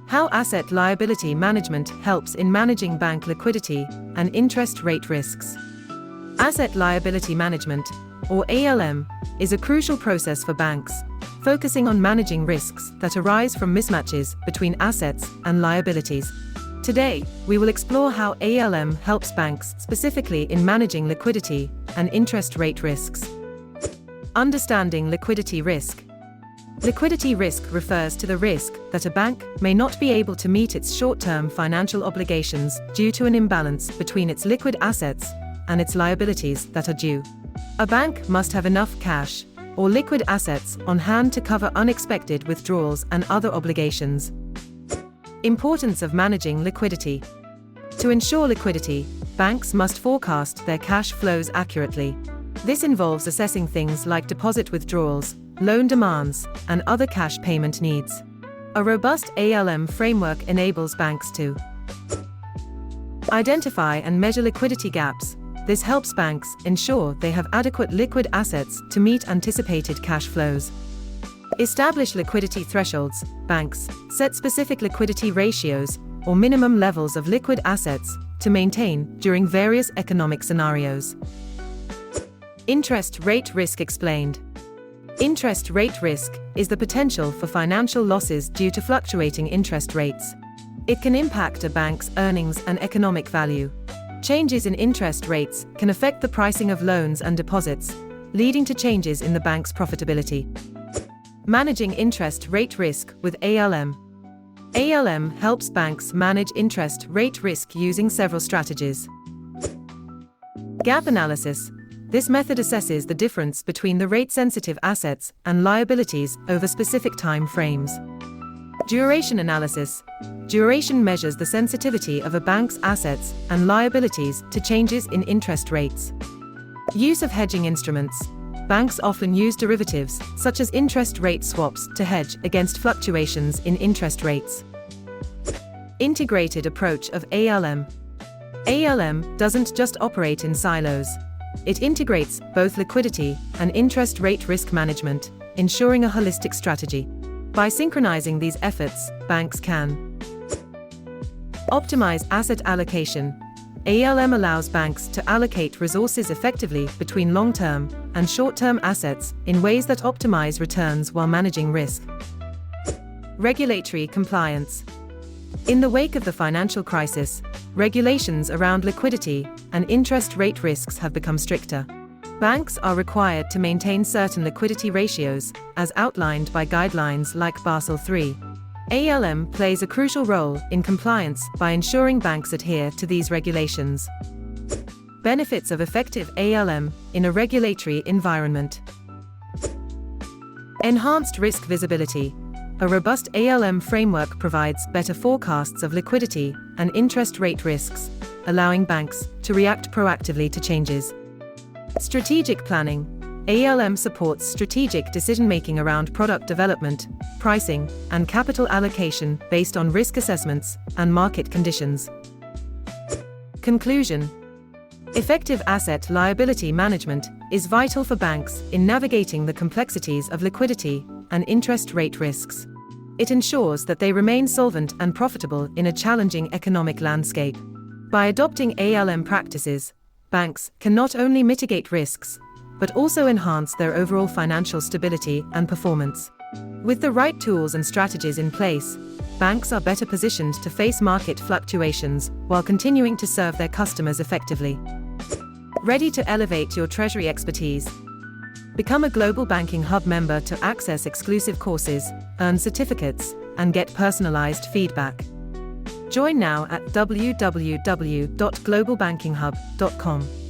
How asset liability management helps in managing bank liquidity and interest rate risks. Asset liability management, or ALM, is a crucial process for banks, focusing on managing risks that arise from mismatches between assets and liabilities. Today, we will explore how ALM helps banks specifically in managing liquidity and interest rate risks. Understanding liquidity risk. Liquidity risk refers to the risk that a bank may not be able to meet its short-term financial obligations due to an imbalance between its liquid assets and its liabilities that are due. A bank must have enough cash or liquid assets on hand to cover unexpected withdrawals and other obligations. Importance of managing liquidity. To ensure liquidity, banks must forecast their cash flows accurately. This involves assessing things like deposit withdrawals, loan demands, and other cash payment needs. A robust ALM framework enables banks to identify and measure liquidity gaps. This helps banks ensure they have adequate liquid assets to meet anticipated cash flows. Establish liquidity thresholds. Banks set specific liquidity ratios or minimum levels of liquid assets to maintain during various economic scenarios. Interest rate risk explained. Interest rate risk is the potential for financial losses due to fluctuating interest rates. It can impact a bank's earnings and economic value. Changes in interest rates can affect the pricing of loans and deposits, leading to changes in the bank's profitability. Managing interest rate risk with ALM. ALM helps banks manage interest rate risk using several strategies. Gap analysis. This method assesses the difference between the rate-sensitive assets and liabilities over specific time frames. Duration analysis. Duration measures the sensitivity of a bank's assets and liabilities to changes in interest rates. Use of hedging instruments. Banks often use derivatives, such as interest rate swaps, to hedge against fluctuations in interest rates. Integrated approach of ALM. ALM doesn't just operate in silos. It integrates both liquidity and interest rate risk management, ensuring a holistic strategy. By synchronizing these efforts, banks can optimize asset allocation. ALM allows banks to allocate resources effectively between long-term and short-term assets in ways that optimize returns while managing risk. Regulatory compliance. In the wake of the financial crisis, regulations around liquidity and interest rate risks have become stricter. Banks are required to maintain certain liquidity ratios, as outlined by guidelines like Basel III. ALM plays a crucial role in compliance by ensuring banks adhere to these regulations. Benefits of effective ALM in a regulatory environment. Enhanced risk visibility. A robust ALM framework provides better forecasts of liquidity and interest rate risks, allowing banks to react proactively to changes. Strategic planning. ALM supports strategic decision-making around product development, pricing, and capital allocation based on risk assessments and market conditions. Conclusion. Effective asset liability management is vital for banks in navigating the complexities of liquidity and interest rate risks. It ensures that they remain solvent and profitable in a challenging economic landscape. By adopting ALM practices, banks can not only mitigate risks, but also enhance their overall financial stability and performance. With the right tools and strategies in place, banks are better positioned to face market fluctuations while continuing to serve their customers effectively. Ready to elevate your treasury expertise? Become a Global Banking Hub member to access exclusive courses, earn certificates, and get personalized feedback. Join now at www.globalbankinghub.com.